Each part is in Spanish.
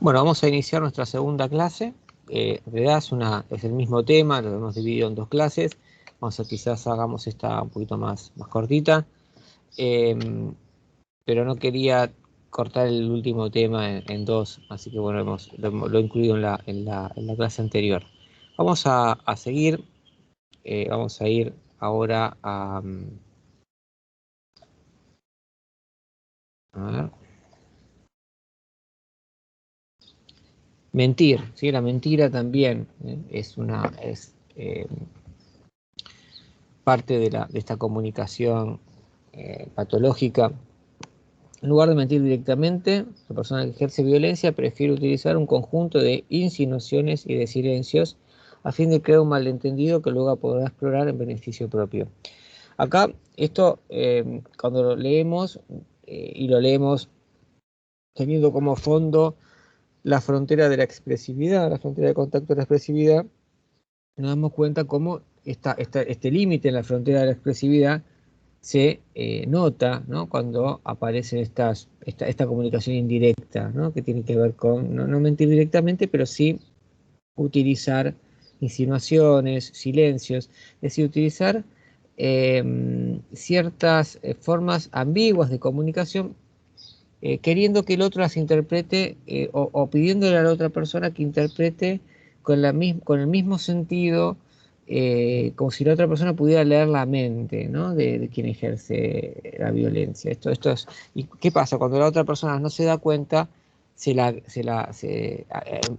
Bueno, vamos a iniciar nuestra segunda clase. En realidad es el mismo tema, lo hemos dividido en dos clases. Vamos a quizás hagamos esta un poquito más cortita. Pero no quería cortar el último tema en dos, así que bueno, lo he incluido en la clase anterior. Vamos a seguir, vamos a ir ahora a ver. Mentir, ¿sí? La mentira también es parte de esta comunicación patológica. En lugar de mentir directamente, la persona que ejerce violencia prefiere utilizar un conjunto de insinuaciones y de silencios a fin de crear un malentendido que luego podrá explorar en beneficio propio. Acá, esto, cuando lo leemos, y lo leemos teniendo como fondo la frontera de la expresividad, la frontera de contacto de la expresividad, nos damos cuenta cómo este límite en la frontera de la expresividad se nota, ¿no? Cuando aparece esta comunicación indirecta, ¿no? Que tiene que ver con no mentir directamente, pero sí utilizar insinuaciones, silencios, es decir, utilizar ciertas formas ambiguas de comunicación, queriendo que el otro las interprete o pidiéndole a la otra persona que interprete con el mismo sentido, como si la otra persona pudiera leer la mente, ¿no? de quien ejerce la violencia. ¿Y qué pasa? Cuando la otra persona no se da cuenta,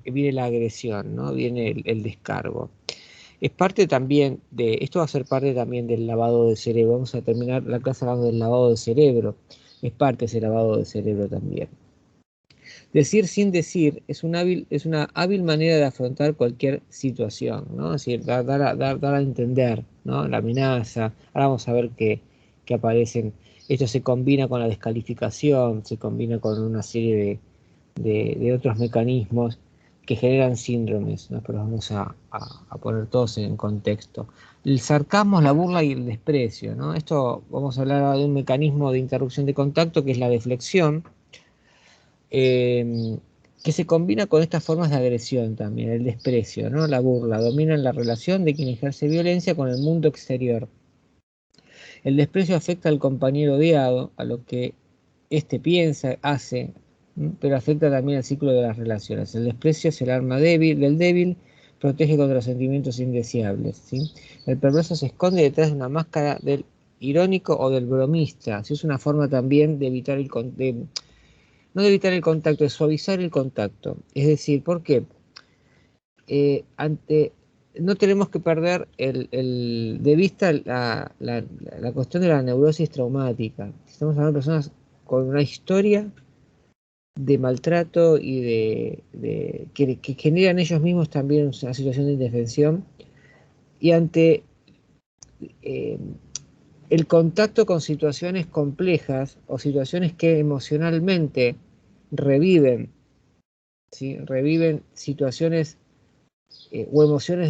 viene la agresión, ¿no? Viene el descargo. Es parte también esto va a ser parte también del lavado de cerebro. Vamos a terminar la clase hablando del lavado de cerebro. Es parte de ese lavado de cerebro también. Decir sin decir es una hábil manera de afrontar cualquier situación, ¿no? Es decir, dar a entender, ¿no? La amenaza. Ahora vamos a ver que aparecen. Esto se combina con la descalificación, se combina con una serie de otros mecanismos que generan síndromes, ¿no? Pero vamos a poner todos en contexto. El sarcasmo, la burla y el desprecio, ¿no? Esto vamos a hablar de un mecanismo de interrupción de contacto que es la deflexión, que se combina con estas formas de agresión también, el desprecio, ¿no? La burla, dominan la relación de quien ejerce violencia con el mundo exterior. El desprecio afecta al compañero odiado, a lo que éste piensa, hace, pero afecta también al ciclo de las relaciones. El desprecio es el arma del débil, protege contra sentimientos indeseables, ¿sí? El perverso se esconde detrás de una máscara del irónico o del bromista, ¿sí? Es una forma también de evitar no de evitar el contacto, de suavizar el contacto. Es decir, ¿por qué? No tenemos que perder de vista la cuestión de la neurosis traumática. Estamos hablando de personas con una historia de maltrato y que generan ellos mismos también una situación de indefensión, y ante el contacto con situaciones complejas o situaciones que emocionalmente reviven, ¿sí? Reviven situaciones o emociones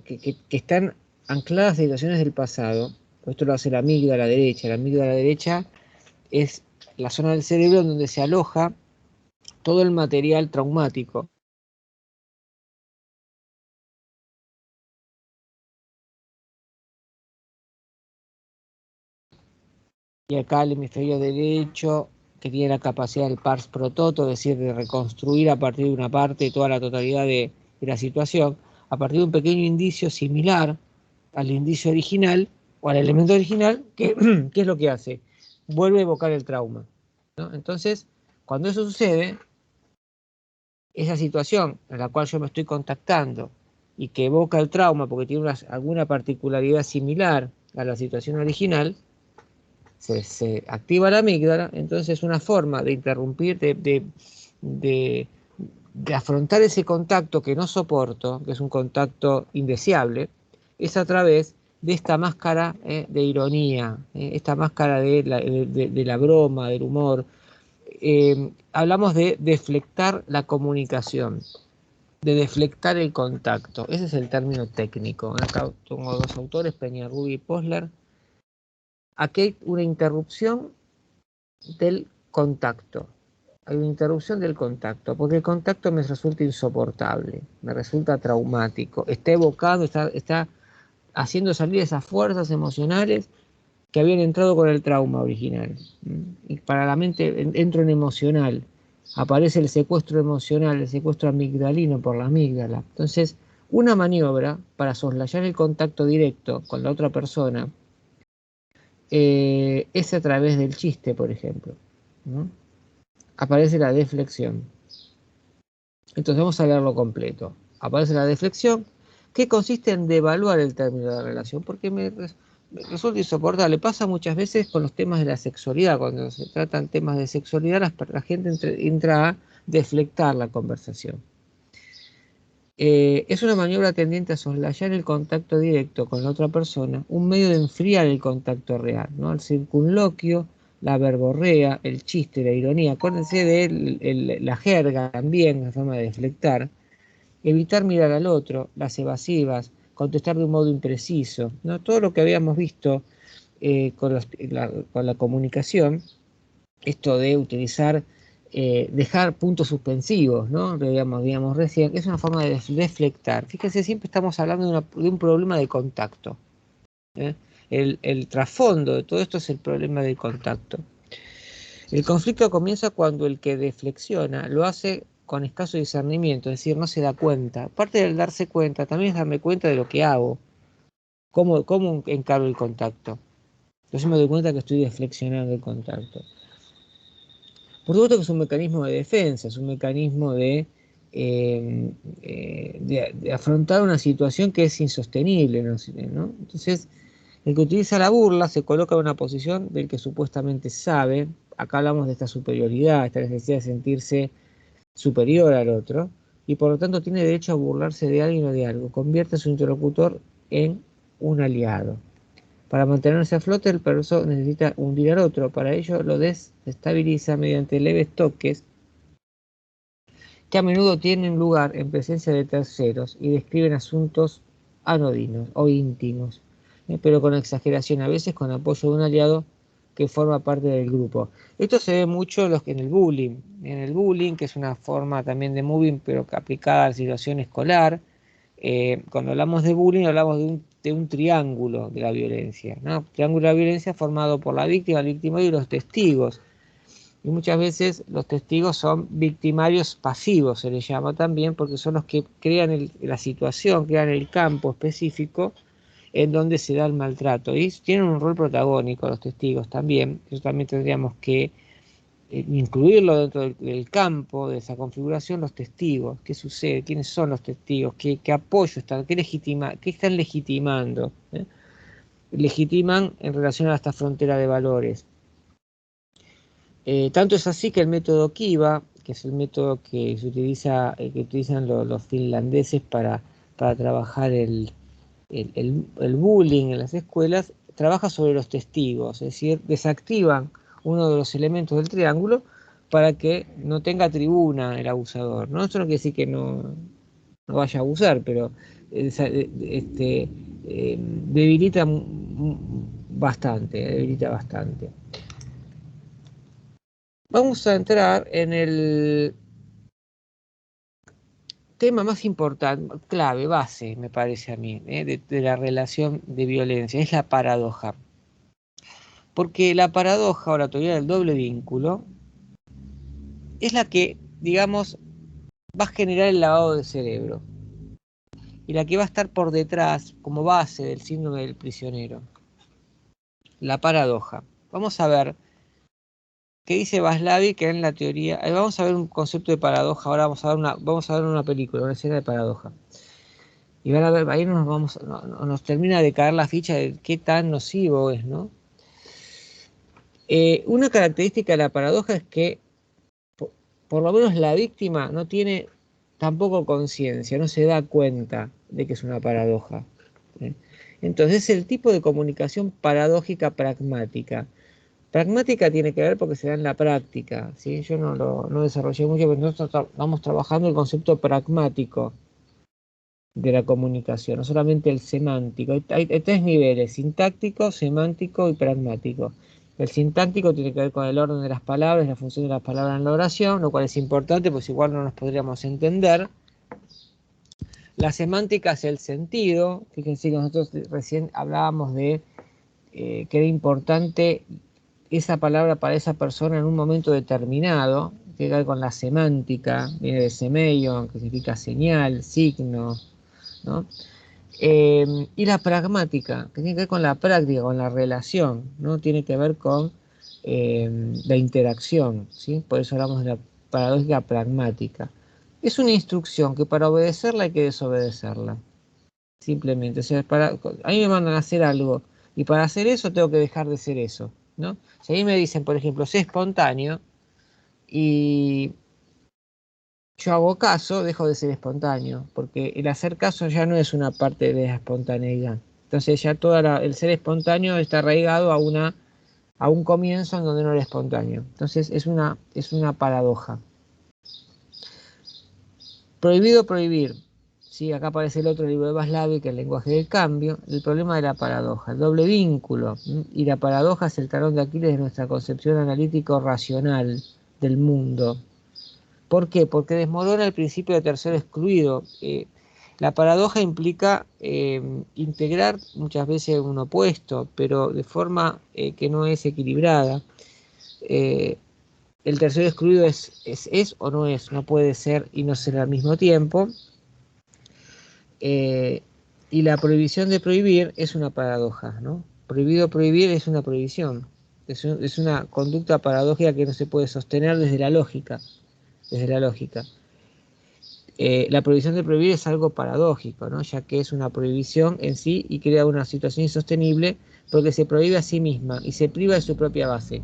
que están ancladas a situaciones del pasado. Esto lo hace la amígdala derecha. La amígdala derecha es la zona del cerebro donde se aloja todo el material traumático. Y acá el hemisferio derecho, que tiene la capacidad del pars pro toto, es decir, de reconstruir a partir de una parte toda la totalidad de la situación, a partir de un pequeño indicio similar al indicio original o al elemento original, ¿qué es lo que hace? Vuelve a evocar el trauma, ¿no? Entonces, cuando eso sucede, esa situación en la cual yo me estoy contactando y que evoca el trauma porque tiene alguna particularidad similar a la situación original, se activa la amígdala. Entonces una forma de interrumpir, de afrontar ese contacto que no soporto, que es un contacto indeseable, es a través de esta máscara de ironía, esta máscara de la broma, del humor. Hablamos de deflectar la comunicación, de deflectar el contacto. Ese es el término técnico. Acá tengo dos autores, Peñarrubia y Posler. Aquí hay una interrupción del contacto. hay una interrupción del contacto, porque el contacto me resulta insoportable, me resulta traumático, está evocando, está haciendo salir esas fuerzas emocionales que habían entrado con el trauma original. Y para la mente entro en emocional, aparece el secuestro emocional, el secuestro amigdalino por la amígdala. Entonces, una maniobra para soslayar el contacto directo con la otra persona es a través del chiste, por ejemplo, ¿no? Aparece la deflexión. Entonces vamos a leerlo completo. Aparece la deflexión, que consiste en devaluar el término de la relación, porque me resulta insoportable. Pasa muchas veces con los temas de la sexualidad. Cuando se tratan temas de sexualidad, la gente entra a deflectar la conversación. Es una maniobra tendiente a soslayar el contacto directo con la otra persona, un medio de enfriar el contacto real, ¿no? El circunloquio, la verborrea, el chiste, la ironía. Acuérdense de la jerga también, la forma de deflectar. Evitar mirar al otro, las evasivas, contestar de un modo impreciso, ¿no? Todo lo que habíamos visto con la comunicación, esto de utilizar, dejar puntos suspensivos, ¿no? Lo digamos recién, es una forma de deflectar. Fíjense, siempre estamos hablando de un problema de contacto, ¿eh? El trasfondo de todo esto es el problema del contacto. El conflicto comienza cuando el que deflexiona lo hace con escaso discernimiento, es decir, no se da cuenta. Aparte del darse cuenta, también es darme cuenta de lo que hago, cómo encaro el contacto. Entonces me doy cuenta que estoy deflexionando el contacto. Por supuesto que es un mecanismo de defensa, es un mecanismo de afrontar una situación que es insostenible, ¿no? Entonces, el que utiliza la burla se coloca en una posición del que supuestamente sabe. Acá hablamos de esta superioridad, esta necesidad de sentirse superior al otro, y por lo tanto tiene derecho a burlarse de alguien o de algo. Convierte a su interlocutor en un aliado. Para mantenerse a flote, el perverso necesita hundir al otro. Para ello lo desestabiliza mediante leves toques que a menudo tienen lugar en presencia de terceros y describen asuntos anodinos o íntimos, pero con exageración, a veces con apoyo de un aliado que forma parte del grupo. Esto se ve mucho en el bullying. En el bullying, que es una forma también de moving, pero que aplicada a la situación escolar. Cuando hablamos de bullying, hablamos de un triángulo de la violencia, ¿no? Triángulo de la violencia formado por la víctima, el victimario y los testigos. Y muchas veces los testigos son victimarios pasivos, se les llama también, porque son los que crean la situación, crean el campo específico en donde se da el maltrato. Y tienen un rol protagónico los testigos también. Eso también tendríamos que incluirlo dentro del campo, de esa configuración, los testigos. ¿Qué sucede? ¿Quiénes son los testigos? ¿Qué apoyo están? ¿Qué están legitimando? Legitiman en relación a esta frontera de valores. Tanto es así que el método Kiva, que es el método que se utiliza, que utilizan los finlandeses para trabajar el bullying en las escuelas, trabaja sobre los testigos, es decir, desactivan uno de los elementos del triángulo para que no tenga tribuna el abusador, ¿no? Esto no quiere decir que no vaya a abusar, pero debilita bastante. Vamos a entrar en el tema más importante, clave, base, me parece a mí, de la relación de violencia, es la paradoja. Porque la paradoja o la teoría del doble vínculo es la que, digamos, va a generar el lavado de cerebro y la que va a estar por detrás como base del síndrome del prisionero. La paradoja. Vamos a ver qué dice Václavic en la teoría. Vamos a ver un concepto de paradoja. Ahora vamos a ver una película, una escena de paradoja. Y van a ver, ahí nos termina de caer la ficha de qué tan nocivo es, ¿no? Una característica de la paradoja es que por lo menos la víctima no tiene tampoco conciencia, no se da cuenta de que es una paradoja. Entonces, el tipo de comunicación paradójica pragmática. Pragmática tiene que ver porque se da en la práctica, ¿sí? Yo no desarrollé mucho, pero nosotros vamos trabajando el concepto pragmático de la comunicación, no solamente el semántico. Hay tres niveles: sintáctico, semántico y pragmático. El sintáctico tiene que ver con el orden de las palabras, la función de las palabras en la oración, lo cual es importante, pues igual no nos podríamos entender. La semántica es el sentido. Fíjense que nosotros recién hablábamos de que era importante esa palabra para esa persona en un momento determinado. Tiene que ver con la semántica, viene de semeion, que significa señal, signo, ¿no? Y la pragmática, que tiene que ver con la práctica, con la relación, ¿no? Tiene que ver con la interacción, ¿sí? Por eso hablamos de la paradójica pragmática. Es una instrucción que para obedecerla hay que desobedecerla, simplemente. O sea, a mí me mandan a hacer algo, y para hacer eso tengo que dejar de ser eso, ¿no? Si a mí me dicen, por ejemplo, sé espontáneo, y yo hago caso, dejo de ser espontáneo, porque el hacer caso ya no es una parte de la espontaneidad. Entonces ya el ser espontáneo está arraigado a un comienzo en donde no era espontáneo. Entonces es una paradoja. Prohibido prohibir. Sí, acá aparece el otro libro de Václav, que es el lenguaje del cambio, el problema de la paradoja, el doble vínculo. Y la paradoja es el talón de Aquiles de nuestra concepción analítico-racional del mundo. ¿Por qué? Porque desmorona el principio de tercero excluido. La paradoja implica integrar muchas veces un opuesto, pero de forma que no es equilibrada. El tercero excluido es o no es, no puede ser y no ser al mismo tiempo. Y la prohibición de prohibir es una paradoja, ¿no? Prohibido prohibir es una prohibición. Es una conducta paradójica que no se puede sostener desde la lógica. Desde la lógica. La prohibición de prohibir es algo paradójico, ¿no? Ya que es una prohibición en sí y crea una situación insostenible porque se prohíbe a sí misma y se priva de su propia base.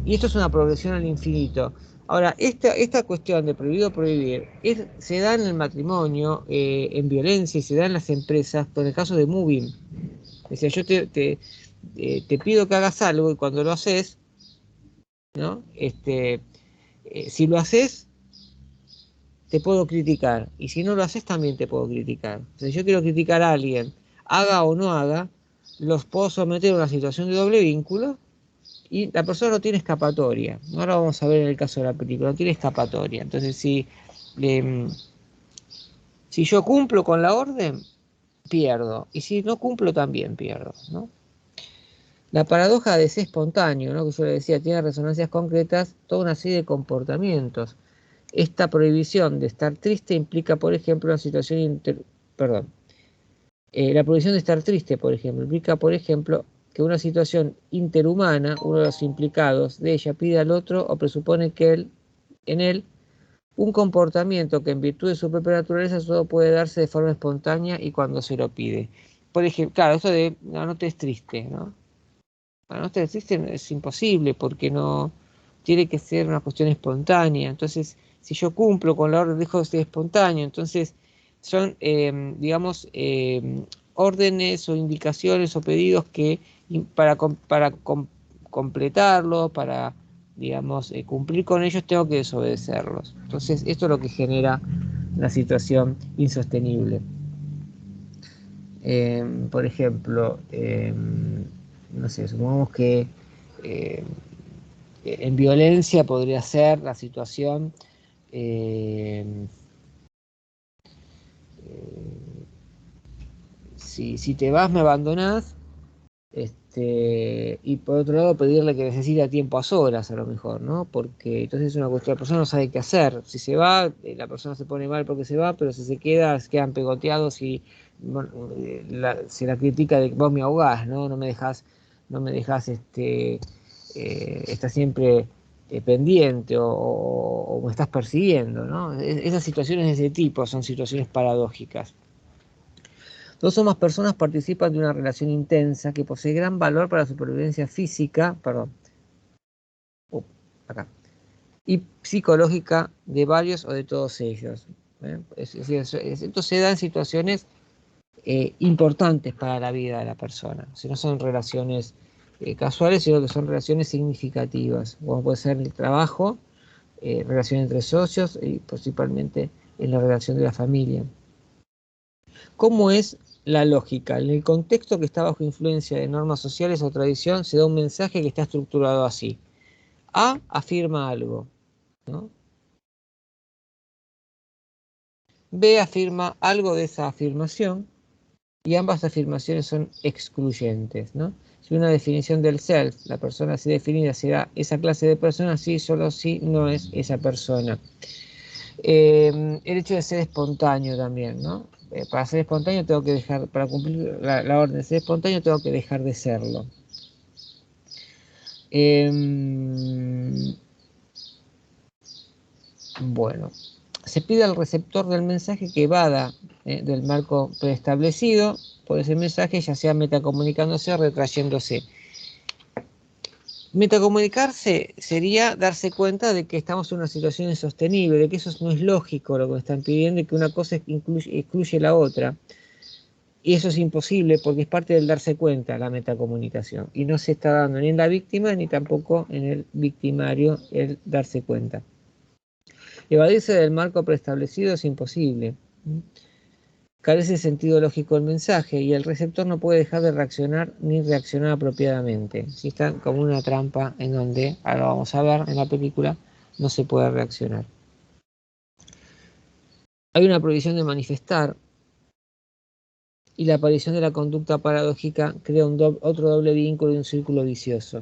Y esto es una progresión al infinito. Ahora, esta cuestión de prohibido prohibir se da en el matrimonio, en violencia, y se da en las empresas, por el caso de moving. O sea, yo te pido que hagas algo y cuando lo haces, ¿no? Si lo haces, te puedo criticar. Y si no lo haces, también te puedo criticar. O sea, yo quiero criticar a alguien, haga o no haga, los puedo someter a una situación de doble vínculo y la persona no tiene escapatoria. Ahora vamos a ver en el caso de la película, no tiene escapatoria. Entonces, si yo cumplo con la orden, pierdo. Y si no cumplo, también pierdo, ¿no? La paradoja de ser espontáneo, ¿no? Que yo le decía, tiene resonancias concretas, toda una serie de comportamientos. Esta prohibición de estar triste implica, por ejemplo, una situación la prohibición de estar triste, por ejemplo, implica, por ejemplo, que una situación interhumana, uno de los implicados de ella pide al otro o presupone que en él un comportamiento que en virtud de su propia naturaleza solo puede darse de forma espontánea y cuando se lo pide. Por ejemplo, claro, esto de no te es triste, ¿no? No te es triste es imposible porque no tiene que ser una cuestión espontánea. Entonces, si yo cumplo con la orden, dejo de ser espontáneo. Entonces, son, digamos, órdenes o indicaciones o pedidos que para completarlos, para, digamos, cumplir con ellos, tengo que desobedecerlos. Entonces, esto es lo que genera una situación insostenible. Por ejemplo, no sé, supongamos que en violencia podría ser la situación si te vas me abandonás, y por otro lado pedirle que necesita tiempo a solas a lo mejor, ¿no? Porque entonces es una cuestión, la persona no sabe qué hacer. Si se va, la persona se pone mal porque se va, pero si se quedan pegoteados y bueno, se la critica de que vos me ahogás, ¿no? No me dejás, estás siempre pendiente o me estás persiguiendo, ¿no? Esas situaciones de ese tipo son situaciones paradójicas. Dos o más personas participan de una relación intensa que posee gran valor para la supervivencia física, y psicológica de varios o de todos ellos. Esto se da en situaciones importantes para la vida de la persona. Si no son relaciones casuales, sino que son relaciones significativas, como puede ser el trabajo, relación entre socios y principalmente en la relación de la familia. ¿Cómo es la lógica. En el contexto que está bajo influencia de normas sociales o tradición, se da un mensaje que está estructurado así. A afirma algo, ¿no? B afirma algo de esa afirmación y ambas afirmaciones son excluyentes, ¿no? Si una definición del self, la persona así definida será esa clase de persona, sí, solo sí, no es esa persona. El hecho de ser espontáneo también, ¿no? Para ser espontáneo tengo que dejar, para cumplir la orden de ser espontáneo tengo que dejar de serlo. Bueno, se pide al receptor del mensaje que evada del marco preestablecido por ese mensaje, ya sea metacomunicándose o retrayéndose. Metacomunicarse sería darse cuenta de que estamos en una situación insostenible, de que eso no es lógico lo que me están pidiendo y que una cosa excluye la otra. Y eso es imposible porque es parte del darse cuenta, la metacomunicación. Y no se está dando ni en la víctima ni tampoco en el victimario el darse cuenta. Evadirse del marco preestablecido es imposible. Carece de sentido lógico el mensaje y el receptor no puede dejar de reaccionar ni reaccionar apropiadamente. Si está como una trampa en donde, ahora vamos a ver en la película, no se puede reaccionar. Hay una prohibición de manifestar y la aparición de la conducta paradójica crea otro doble vínculo y un círculo vicioso.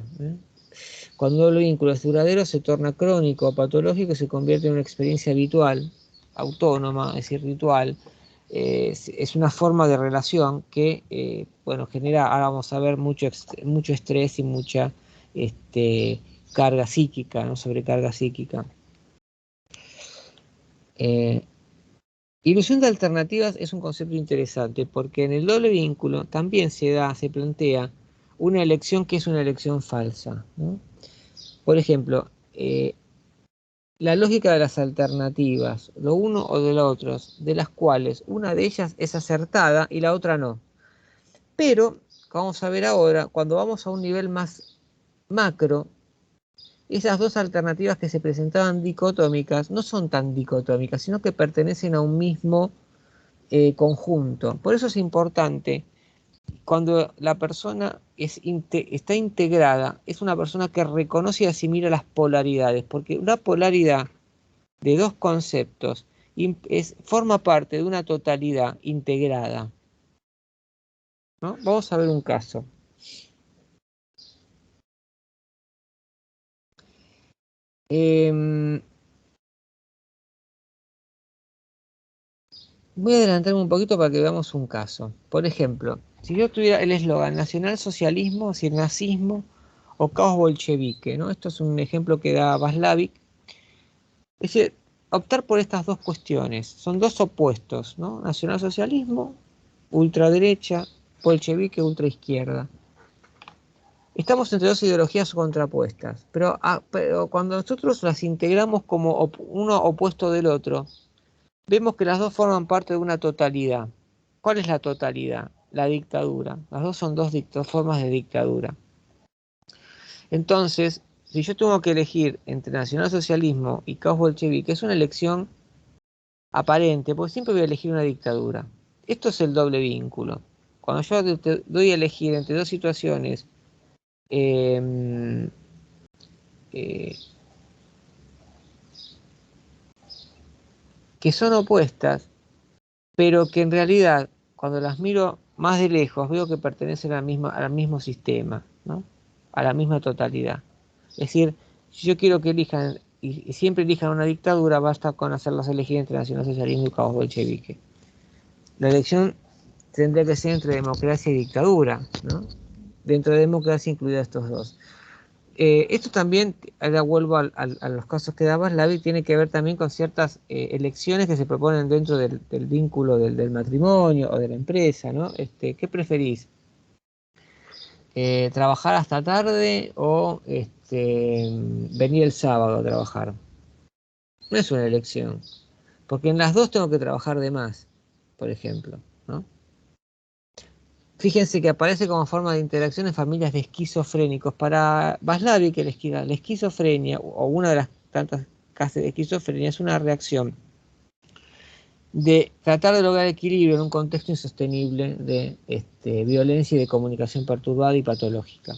Cuando un doble vínculo es duradero, se torna crónico o patológico y se convierte en una experiencia habitual, autónoma, es decir, ritual. Es una forma de relación que, bueno, genera, ahora vamos a ver, mucho estrés y mucha carga psíquica, ¿no? Sobrecarga psíquica. Ilusión de alternativas es un concepto interesante porque en el doble vínculo también se plantea una elección que es una elección falsa, ¿no? Por ejemplo, la lógica de las alternativas, lo uno o de lo otro, de las cuales una de ellas es acertada y la otra no. Pero, vamos a ver ahora, cuando vamos a un nivel más macro, esas dos alternativas que se presentaban dicotómicas no son tan dicotómicas, sino que pertenecen a un mismo conjunto. Por eso es importante, cuando la persona está integrada, es una persona que reconoce y asimila las polaridades, porque una polaridad de dos conceptos forma parte de una totalidad integrada, ¿no? Vamos a ver un caso. Voy a adelantarme un poquito para que veamos un caso. Por ejemplo, si yo tuviera el eslogan nacionalsocialismo, es decir, nazismo o caos bolchevique, ¿no? Esto es un ejemplo que da Václavic. Es decir, optar por estas dos cuestiones. Son dos opuestos, ¿no? Nacionalsocialismo, ultraderecha, bolchevique, ultraizquierda. Estamos entre dos ideologías contrapuestas, pero cuando nosotros las integramos como uno opuesto del otro, vemos que las dos forman parte de una totalidad. ¿Cuál es la totalidad? La dictadura. Las dos son dos formas de dictadura. Entonces, si yo tengo que elegir entre nacionalsocialismo y caos bolchevique, es una elección aparente, porque siempre voy a elegir una dictadura. Esto es el doble vínculo. Cuando yo te doy a elegir entre dos situaciones eh, que son opuestas, pero que en realidad, cuando las miro más de lejos, veo que pertenecen al mismo sistema, ¿no? A la misma totalidad. Es decir, si yo quiero que elijan, y siempre elijan una dictadura, basta con hacerlas elegir entre nacionalsocialismo y caos bolchevique. La elección tendría que ser entre democracia y dictadura, ¿no? Dentro de democracia incluida estos dos. Esto también, ahora vuelvo a los casos que dabas, Lavi, tiene que ver también con ciertas elecciones que se proponen dentro del vínculo del matrimonio o de la empresa, ¿no? ¿Qué preferís? ¿Trabajar hasta tarde o venir el sábado a trabajar? No es una elección, porque en las dos tengo que trabajar de más, por ejemplo, ¿no? Fíjense que aparece como forma de interacción en familias de esquizofrénicos. Para Václavic, la esquizofrenia, o una de las tantas casos de esquizofrenia, es una reacción de tratar de lograr equilibrio en un contexto insostenible de violencia y de comunicación perturbada y patológica.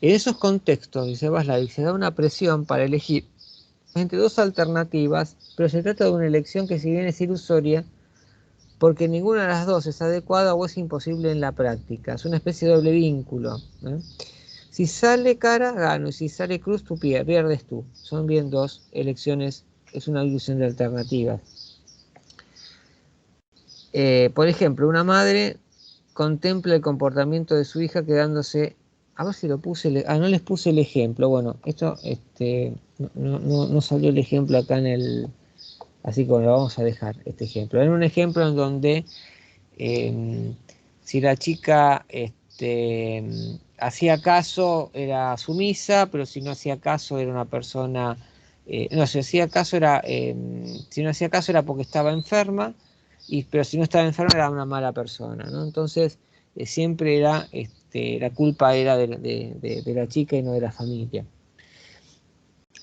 En esos contextos, dice Václavic, se da una presión para elegir entre dos alternativas, pero se trata de una elección que, si bien es ilusoria, porque ninguna de las dos es adecuada o es imposible en la práctica. Es una especie de doble vínculo, ¿eh? Si sale cara, gano, y si sale cruz, tú pierdes tú. Son bien dos elecciones, es una ilusión de alternativas. Por ejemplo, una madre contempla el comportamiento de su hija quedándose... A ver si lo puse... no les puse el ejemplo. Bueno, esto no salió el ejemplo acá en el... Así que lo vamos a dejar, este ejemplo. Era un ejemplo en donde si la chica hacía caso, era sumisa, pero si no hacía caso, era una persona... no, si hacía caso era... si no hacía caso era porque estaba enferma, pero si no estaba enferma era una mala persona, ¿no? Entonces, siempre era... la culpa era de la chica y no de la familia.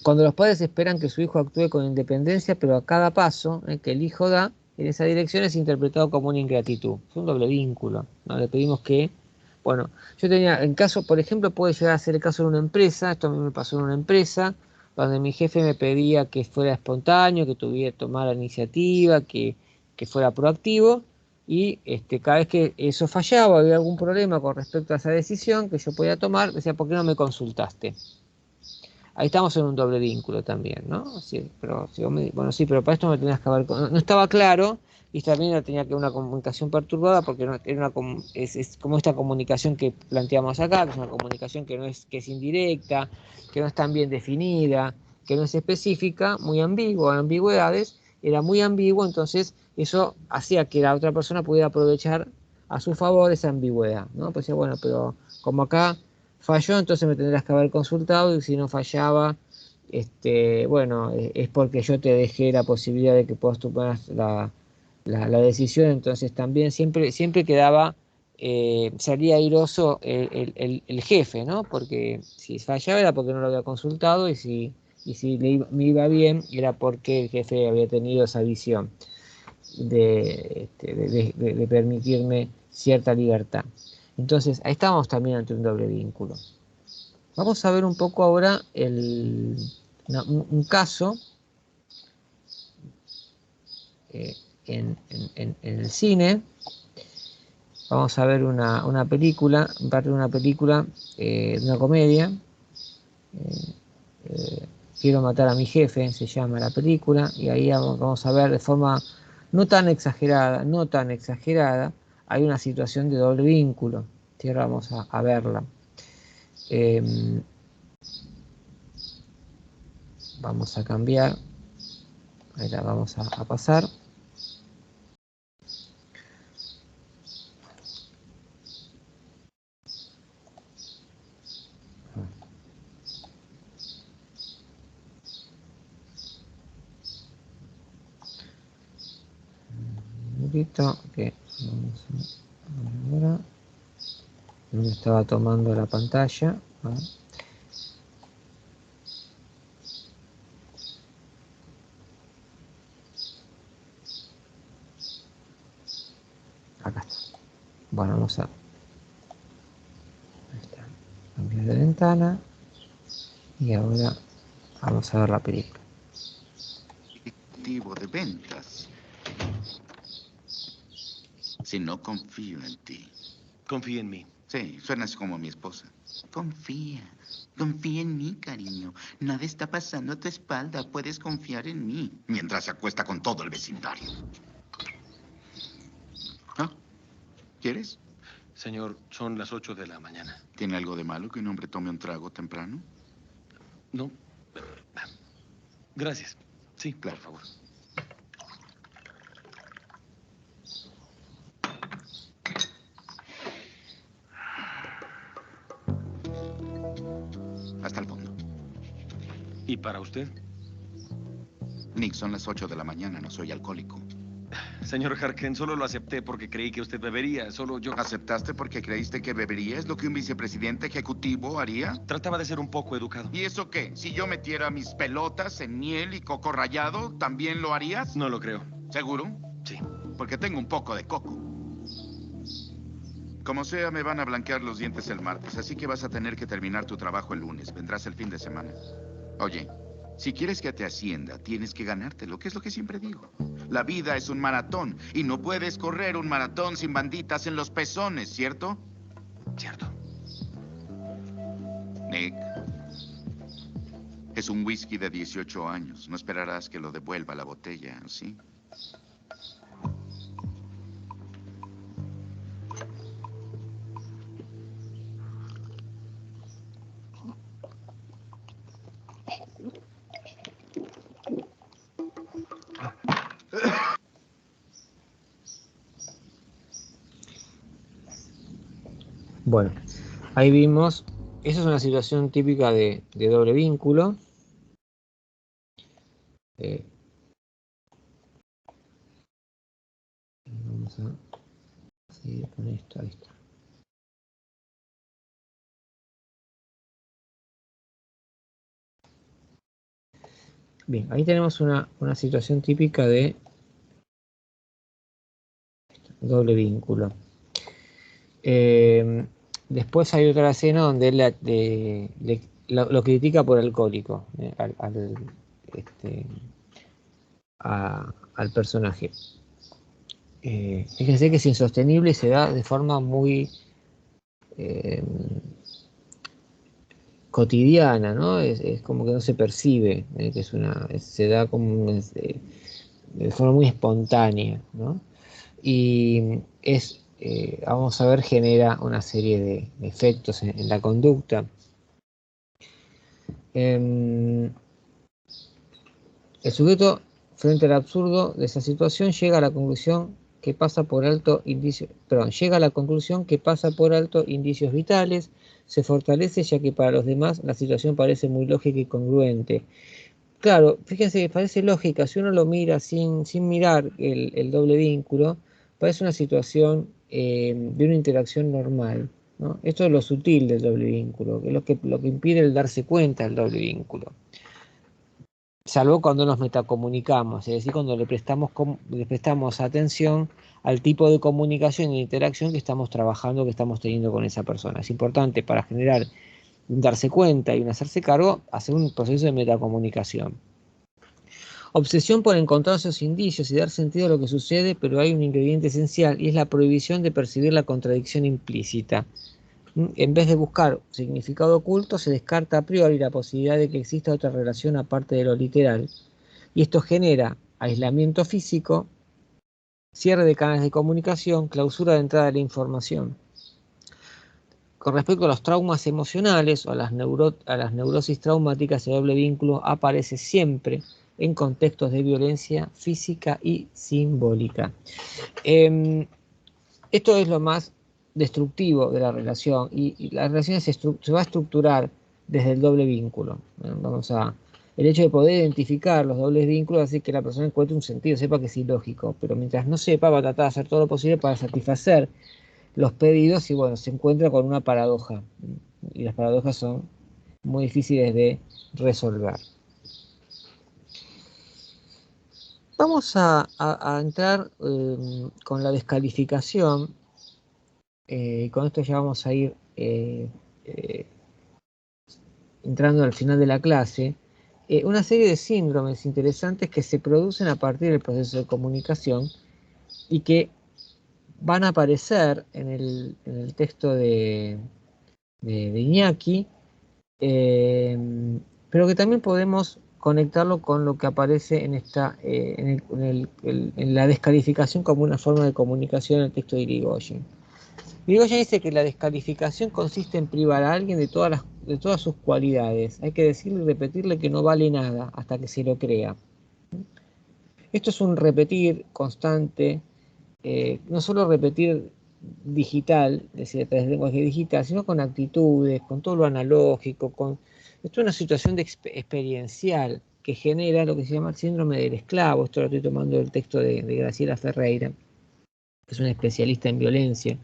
Cuando los padres esperan que su hijo actúe con independencia, pero a cada paso que el hijo da en esa dirección es interpretado como una ingratitud. Es un doble vínculo, ¿no? Le pedimos que... Bueno, yo tenía, en caso, por ejemplo, puede llegar a ser el caso de una empresa, esto a mí me pasó en una empresa, donde mi jefe me pedía que fuera espontáneo, que tuviera tomar la iniciativa, que fuera proactivo, y cada vez que eso fallaba, había algún problema con respecto a esa decisión que yo podía tomar, decía, ¿por qué no me consultaste? Ahí estamos en un doble vínculo también, ¿no? Sí, pero, bueno, sí, pero para esto me tenías que haber... No estaba claro, y también tenía que una comunicación perturbada, porque no, era es como esta comunicación que planteamos acá, que es una comunicación que es indirecta, que no es tan bien definida, que no es específica, muy ambigua, ambigüedades, era muy ambiguo, entonces eso hacía que la otra persona pudiera aprovechar a su favor esa ambigüedad, ¿no? Pues bueno, pero como acá falló, entonces me tendrás que haber consultado, y si no fallaba, bueno, es porque yo te dejé la posibilidad de que puedas tomar la decisión, entonces también siempre quedaba, salía airoso el jefe, ¿no? Porque si fallaba era porque no lo había consultado, y si me iba bien era porque el jefe había tenido esa visión de permitirme cierta libertad. Entonces, ahí estamos también ante un doble vínculo. Vamos a ver un poco ahora un caso en el cine. Vamos a ver una película, parte de una película, una comedia. Quiero matar a mi jefe, se llama la película, y ahí vamos a ver de forma no tan exagerada, hay una situación de doble vínculo. Ahora vamos a verla. Vamos a cambiar, ahí la vamos a pasar. Un poquito que vamos a ver ahora. Me estaba tomando la pantalla. Acá está. Bueno, vamos a cambiar de ventana, y ahora vamos a ver la película. Ejecutivo de ventas. Si no confío en ti. Confía en mí. Sí, suenas como mi esposa. Confía en mí, cariño. Nada está pasando a tu espalda. Puedes confiar en mí. Mientras se acuesta con todo el vecindario. ¿Ah? ¿Quieres? Señor, son las 8 de la mañana. ¿Tiene algo de malo que un hombre tome un trago temprano? No. Gracias. Sí, claro. por favor. Hasta el fondo. ¿Y para usted? Nick, son las 8 de la mañana. No soy alcohólico. Señor Harken, solo lo acepté porque creí que usted bebería. Solo yo... ¿Aceptaste porque creíste que bebería? ¿Es lo que un vicepresidente ejecutivo haría? Trataba de ser un poco educado. ¿Y eso qué? Si yo metiera mis pelotas en miel y coco rallado, ¿también lo harías? No lo creo. ¿Seguro? Sí. Porque tengo un poco de coco. Como sea, me van a blanquear los dientes el martes, así que vas a tener que terminar tu trabajo el lunes. Vendrás el fin de semana. Oye, si quieres que te ascienda, tienes que ganártelo, que es lo que siempre digo. La vida es un maratón y no puedes correr un maratón sin banditas en los pezones, ¿cierto? Cierto. Nick, es un whisky de 18 años. No esperarás que lo devuelva la botella, ¿sí? Bueno, ahí vimos, esa es una situación típica de doble vínculo. Vamos a seguir con esto, ahí está. Bien, ahí tenemos una situación típica de doble vínculo. Después hay otra escena donde él lo critica por alcohólico al personaje. Fíjense que es insostenible y se da de forma muy cotidiana, ¿no? Es como que no se percibe, que se da como de forma muy espontánea, ¿no? Y vamos a ver, genera una serie de efectos en la conducta. El sujeto, frente al absurdo de esa situación, llega a la conclusión que pasa por alto indicios vitales, se fortalece ya que para los demás la situación parece muy lógica y congruente. Claro, fíjense que parece lógica, si uno lo mira sin mirar el doble vínculo, parece una situación de una interacción normal, ¿no? Esto es lo sutil del doble vínculo, que es lo que impide el darse cuenta del doble vínculo. Salvo cuando nos metacomunicamos, es decir, cuando le prestamos atención al tipo de comunicación e interacción que estamos trabajando, que estamos teniendo con esa persona. Es importante para generar un darse cuenta y un hacerse cargo, hacer un proceso de metacomunicación. Obsesión por encontrar esos indicios y dar sentido a lo que sucede, pero hay un ingrediente esencial y es la prohibición de percibir la contradicción implícita. En vez de buscar significado oculto, se descarta a priori la posibilidad de que exista otra relación aparte de lo literal. Y esto genera aislamiento físico, cierre de canales de comunicación, clausura de entrada de la información. Con respecto a los traumas emocionales o a las neurosis traumáticas, el doble vínculo aparece siempre en contextos de violencia física y simbólica. Esto es lo más destructivo de la relación y la relación se va a estructurar desde el doble vínculo. El hecho de poder identificar los dobles vínculos hace que la persona encuentre un sentido, sepa que es ilógico, pero mientras no sepa, va a tratar de hacer todo lo posible para satisfacer los pedidos y bueno, se encuentra con una paradoja. Y las paradojas son muy difíciles de resolver. Vamos a entrar con la descalificación. Con esto ya vamos a ir entrando al final de la clase. Una serie de síndromes interesantes que se producen a partir del proceso de comunicación y que van a aparecer en el texto de Iñaki, pero que también podemos conectarlo con lo que aparece en la descalificación como una forma de comunicación en el texto de Irigoyen. Irigoyen dice que la descalificación consiste en privar a alguien de todas sus cualidades. Hay que decirle y repetirle que no vale nada hasta que se lo crea. Esto es un repetir constante, no solo repetir digital, es decir, a través del lenguaje digital, sino con actitudes, con todo lo analógico, esto es una situación experiencial que genera lo que se llama el síndrome del esclavo. Esto lo estoy tomando del texto de Graciela Ferreira, que es una especialista en violencia.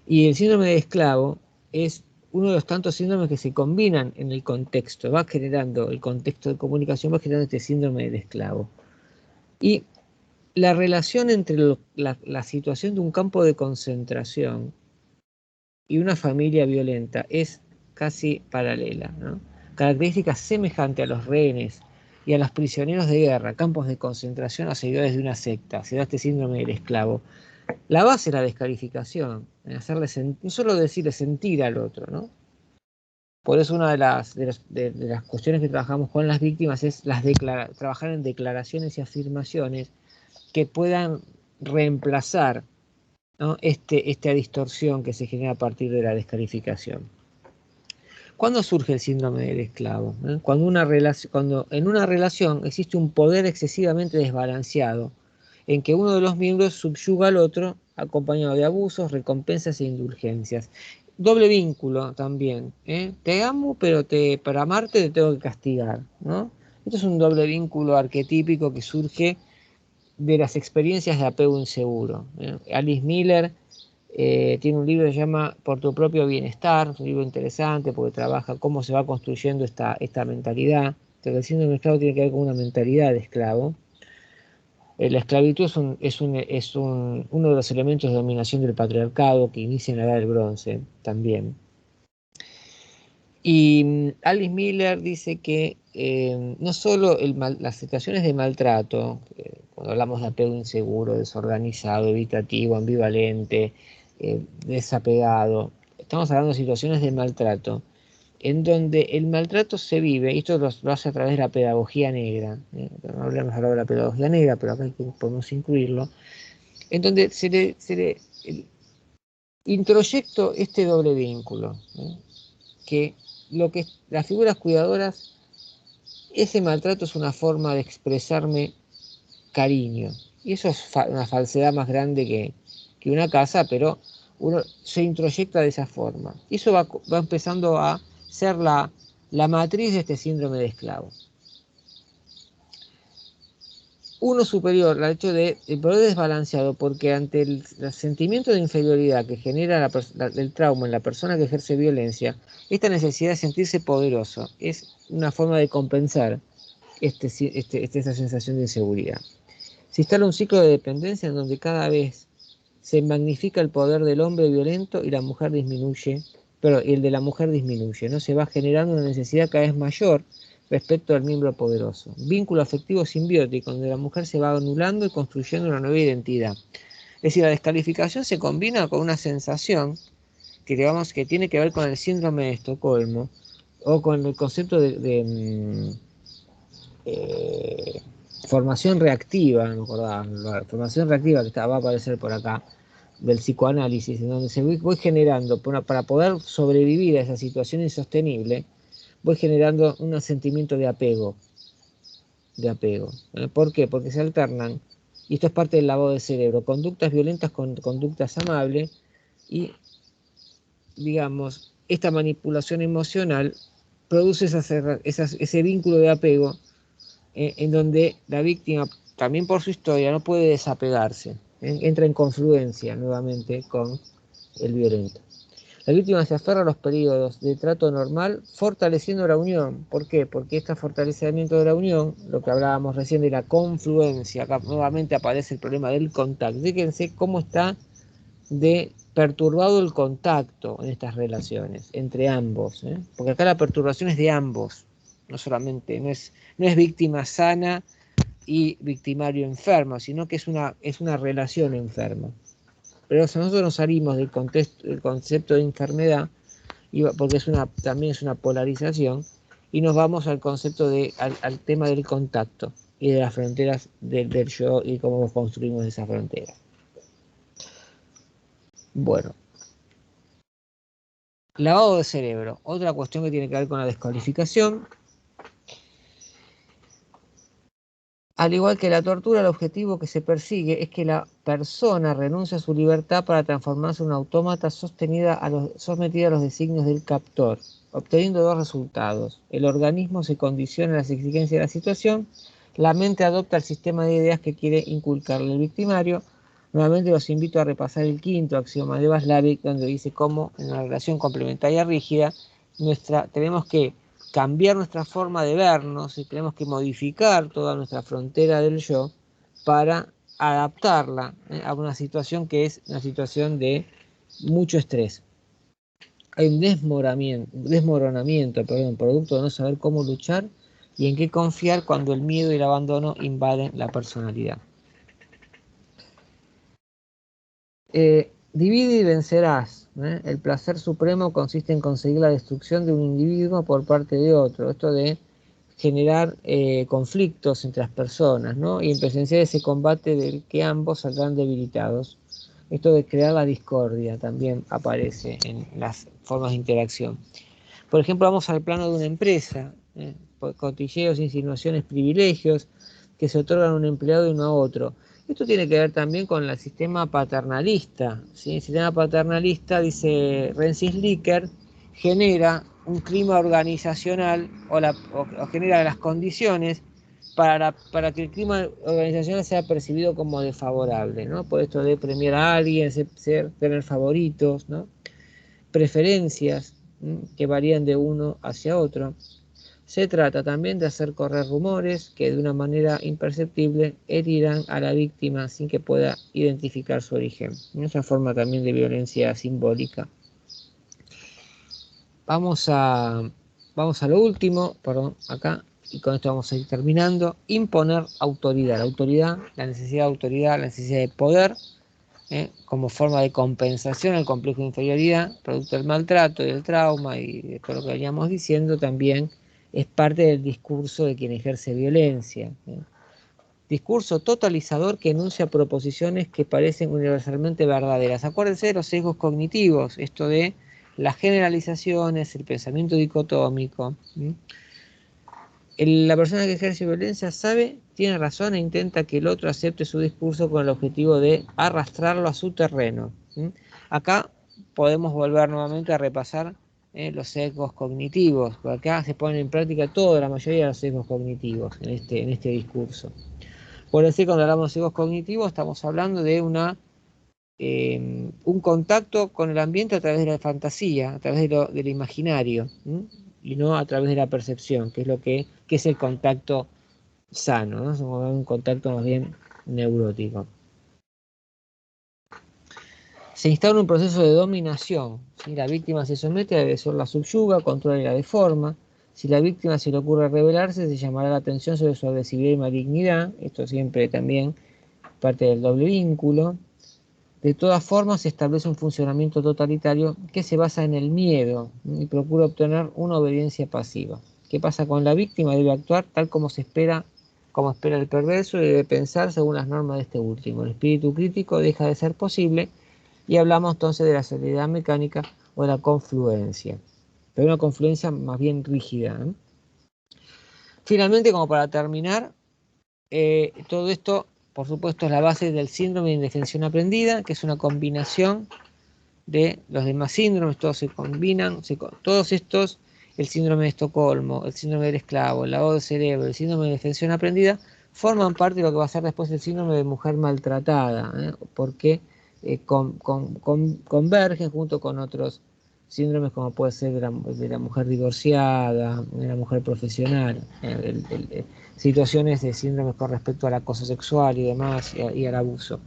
Y el síndrome del esclavo es uno de los tantos síndromes que se combinan en el contexto, va generando el contexto de comunicación, va generando este síndrome del esclavo. Y la relación entre la situación de un campo de concentración y una familia violenta es casi paralela, ¿no? Características semejantes a los rehenes y a los prisioneros de guerra, campos de concentración o seguidores de una secta, se da este síndrome del esclavo. La base es la descalificación, en hacerle no solo decirle sentir al otro, ¿no? Por eso una de las cuestiones que trabajamos con las víctimas es trabajar en declaraciones y afirmaciones que puedan reemplazar, ¿no? esta distorsión que se genera a partir de la descalificación. ¿Cuándo surge el síndrome del esclavo? Cuando en una relación existe un poder excesivamente desbalanceado, en que uno de los miembros subyuga al otro, acompañado de abusos, recompensas e indulgencias. Doble vínculo también, ¿eh? Te amo, pero para amarte te tengo que castigar, ¿no? Esto es un doble vínculo arquetípico que surge de las experiencias de apego inseguro, ¿eh? Alice Miller tiene un libro que se llama Por tu propio bienestar, un libro interesante porque trabaja cómo se va construyendo esta mentalidad. Entonces, el síndrome del esclavo tiene que ver con una mentalidad de esclavo. La esclavitud es uno de los elementos de dominación del patriarcado que inicia en la Edad del Bronce también. Y Alice Miller dice que no solo las situaciones de maltrato, cuando hablamos de apego inseguro, desorganizado, evitativo, ambivalente, desapegado, estamos hablando de situaciones de maltrato, en donde el maltrato se vive, y esto lo hace a través de la pedagogía negra, no hablamos ahora de la pedagogía negra, pero acá podemos incluirlo, en donde se le introyecto este doble vínculo, que las figuras cuidadoras, ese maltrato es una forma de expresarme cariño, y eso es una falsedad más grande que una casa, pero uno se introyecta de esa forma, y eso va empezando a ser la matriz de este síndrome de esclavo. Uno superior al hecho de el poder desbalanceado, porque ante el sentimiento de inferioridad que genera el trauma en la persona que ejerce violencia, esta necesidad de sentirse poderoso es una forma de compensar esta sensación de inseguridad. Se instala un ciclo de dependencia en donde cada vez se magnifica el poder del hombre violento y la mujer disminuye, pero el de la mujer disminuye, ¿no? Se va generando una necesidad cada vez mayor respecto al miembro poderoso. Vínculo afectivo simbiótico, donde la mujer se va anulando y construyendo una nueva identidad. Es decir, la descalificación se combina con una sensación que tiene que ver con el síndrome de Estocolmo o con el concepto de formación reactiva, no me acordaba, la formación reactiva que va a aparecer por acá, del psicoanálisis, en donde voy generando, para poder sobrevivir a esa situación insostenible, voy generando un sentimiento de apego. ¿Por qué? Porque se alternan, y esto es parte del lavado de cerebro, conductas violentas con conductas amables, y, digamos, esta manipulación emocional produce ese vínculo de apego en donde la víctima, también por su historia, no puede desapegarse, entra en confluencia nuevamente con el violento. La víctima se aferra a los periodos de trato normal, fortaleciendo la unión. ¿Por qué? Porque este fortalecimiento de la unión, lo que hablábamos recién de la confluencia, acá nuevamente aparece el problema del contacto. Fíjense cómo está de perturbado el contacto en estas relaciones, entre ambos, porque acá la perturbación es de ambos, no solamente, no es víctima sana y victimario enfermo, sino que es una relación enferma. Pero si nosotros nos salimos del concepto de enfermedad, porque también es una polarización, y nos vamos al concepto al tema del contacto y de las fronteras del yo y cómo construimos esas fronteras. Bueno, lavado de cerebro, otra cuestión que tiene que ver con la descalificación. Al igual que la tortura, el objetivo que se persigue es que la persona renuncie a su libertad para transformarse en un autómata sometida a los designios del captor, obteniendo dos resultados. El organismo se condiciona a las exigencias de la situación, la mente adopta el sistema de ideas que quiere inculcarle el victimario. Nuevamente los invito a repasar el quinto axioma de Václavic, donde dice cómo en una relación complementaria rígida tenemos que cambiar nuestra forma de vernos y tenemos que modificar toda nuestra frontera del yo para adaptarla a una situación que es una situación de mucho estrés. Hay un desmoronamiento, producto de no saber cómo luchar y en qué confiar cuando el miedo y el abandono invaden la personalidad. Divide y vencerás. El placer supremo consiste en conseguir la destrucción de un individuo por parte de otro. Esto de generar conflictos entre las personas, ¿no? Y en presenciar ese combate del que ambos saldrán debilitados. Esto de crear la discordia también aparece en las formas de interacción. Por ejemplo, vamos al plano de una empresa, cotilleos, insinuaciones, privilegios que se otorgan a un empleado y uno a otro. Esto tiene que ver también con el sistema paternalista, ¿sí? El sistema paternalista, dice Rensis Licker, genera un clima organizacional o genera las condiciones para que el clima organizacional sea percibido como desfavorable, ¿no? Por esto de premiar a alguien, tener favoritos, ¿no? Preferencias que varían de uno hacia otro. Se trata también de hacer correr rumores que de una manera imperceptible herirán a la víctima sin que pueda identificar su origen. Esa forma también de violencia simbólica. Vamos a lo último, acá, y con esto vamos a ir terminando. Imponer autoridad. La autoridad, la necesidad de autoridad, la necesidad de poder, como forma de compensación al complejo de inferioridad, producto del maltrato y del trauma y de todo lo que veníamos diciendo, también es parte del discurso de quien ejerce violencia. Discurso totalizador que enuncia proposiciones que parecen universalmente verdaderas. Acuérdense de los sesgos cognitivos, esto de las generalizaciones, el pensamiento dicotómico. La persona que ejerce violencia sabe, tiene razón e intenta que el otro acepte su discurso con el objetivo de arrastrarlo a su terreno. Acá podemos volver nuevamente a repasar los sesgos cognitivos, porque acá se ponen en práctica la mayoría de los sesgos cognitivos en este discurso. Por decir, cuando hablamos de sesgos cognitivos, estamos hablando de un contacto con el ambiente a través de la fantasía, a través del imaginario, y no a través de la percepción, que es que es el contacto sano, ¿no? Es un contacto más bien neurótico. Se instaura un proceso de dominación. Si la víctima se somete, el agresor la subyuga, controla y la deforma. Si la víctima se le ocurre rebelarse, se llamará la atención sobre su agresividad y malignidad. Esto siempre también parte del doble vínculo. De todas formas, se establece un funcionamiento totalitario que se basa en el miedo y procura obtener una obediencia pasiva. ¿Qué pasa con la víctima? Debe actuar tal como espera el perverso y debe pensar según las normas de este último. El espíritu crítico deja de ser posible y hablamos entonces de la seriedad mecánica o de la confluencia, pero una confluencia más bien rígida. Finalmente, como para terminar, todo esto, por supuesto, es la base del síndrome de indefensión aprendida, que es una combinación de los demás síndromes, todos se combinan, todos estos, el síndrome de Estocolmo, el síndrome del esclavo, el lavado de cerebro, el síndrome de indefensión aprendida, forman parte de lo que va a ser después el síndrome de mujer maltratada, porque convergen junto con otros síndromes como puede ser de la mujer divorciada, de la mujer profesional, situaciones de síndromes con respecto al acoso sexual y demás, y al abuso.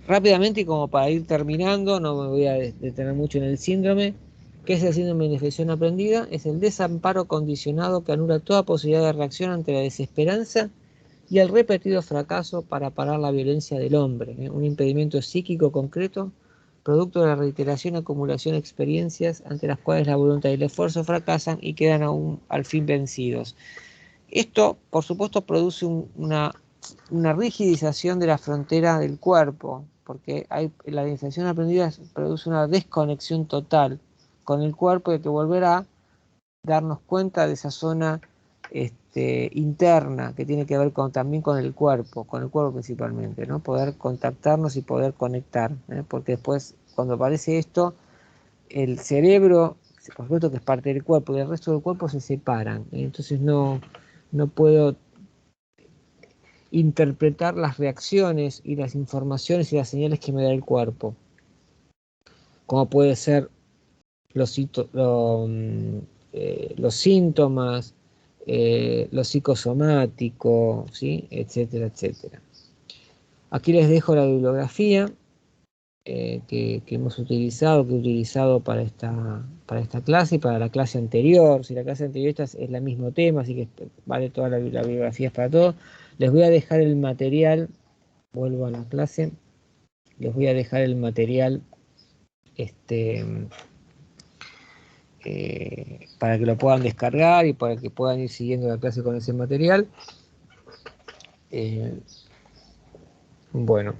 Rápidamente, y como para ir terminando, no me voy a detener mucho en el síndrome. ¿Qué es el síndrome de indefensión aprendida? Es el desamparo condicionado que anula toda posibilidad de reacción ante la desesperanza y el repetido fracaso para parar la violencia del hombre, un impedimento psíquico concreto, producto de la reiteración y acumulación de experiencias ante las cuales la voluntad y el esfuerzo fracasan y quedan aún al fin vencidos. Esto, por supuesto, produce una rigidización de la frontera del cuerpo, porque la indefensión aprendida produce una desconexión total con el cuerpo y hay que volver a darnos cuenta de esa zona interna que tiene que ver también con el cuerpo principalmente, ¿no? Poder contactarnos y poder conectar, porque después, cuando aparece esto, el cerebro, por supuesto que es parte del cuerpo, y el resto del cuerpo se separan, entonces no puedo interpretar las reacciones y las informaciones y las señales que me da el cuerpo, como puede ser los síntomas, lo psicosomático, ¿sí? Etcétera, etcétera. Aquí les dejo la bibliografía que hemos utilizado, que he utilizado para esta clase y para la clase anterior. Si la clase anterior es el mismo tema, así que vale toda la bibliografía para todos. Les voy a dejar el material, vuelvo a la clase, les voy a dejar el material para que lo puedan descargar y para que puedan ir siguiendo la clase con ese material. Bueno,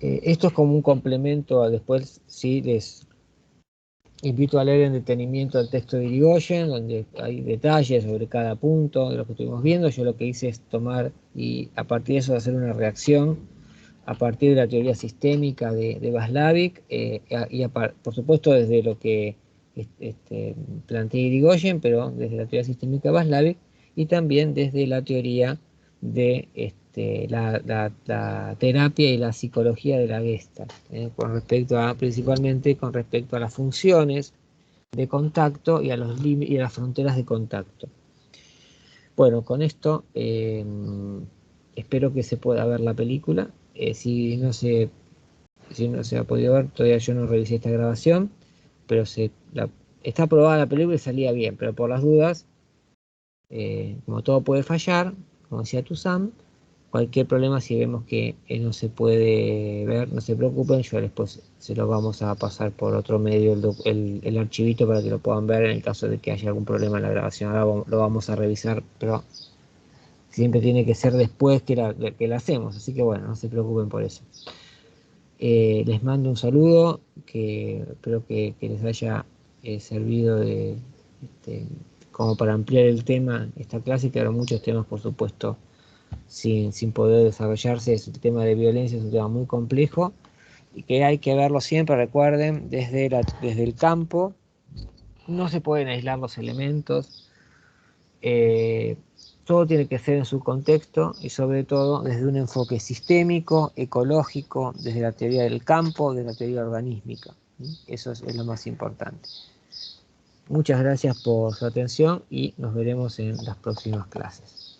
esto es como un complemento a después, sí, les invito a leer en detenimiento el texto de Irigoyen, donde hay detalles sobre cada punto de lo que estuvimos viendo. Yo lo que hice es tomar y a partir de eso hacer una reacción a partir de la teoría sistémica de Václavic y por supuesto desde lo que plantea Irigoyen, pero desde la teoría sistémica de Václavic y también desde la teoría de la terapia y la psicología de la Gestalt, principalmente con respecto a las funciones de contacto y a las fronteras de contacto. Bueno, con esto espero que se pueda ver la película. Si no se ha podido ver, todavía yo no revisé esta grabación, pero está aprobada la película y salía bien, pero por las dudas, como todo puede fallar, como decía Tuzán, cualquier problema si vemos que no se puede ver, no se preocupen, yo después se lo vamos a pasar por otro medio el archivito para que lo puedan ver en el caso de que haya algún problema en la grabación. Ahora lo vamos a revisar, pero siempre tiene que ser después que la hacemos, así que bueno, no se preocupen por eso. Les mando un saludo, que espero que les haya servido como para ampliar el tema, esta clase, que habrá muchos temas, por supuesto, sin poder desarrollarse. Es un tema de violencia, es un tema muy complejo y que hay que verlo siempre, recuerden, desde el campo. No se pueden aislar los elementos, todo tiene que ser en su contexto y sobre todo desde un enfoque sistémico, ecológico, desde la teoría del campo, desde la teoría organísmica. Eso es lo más importante. Muchas gracias por su atención y nos veremos en las próximas clases.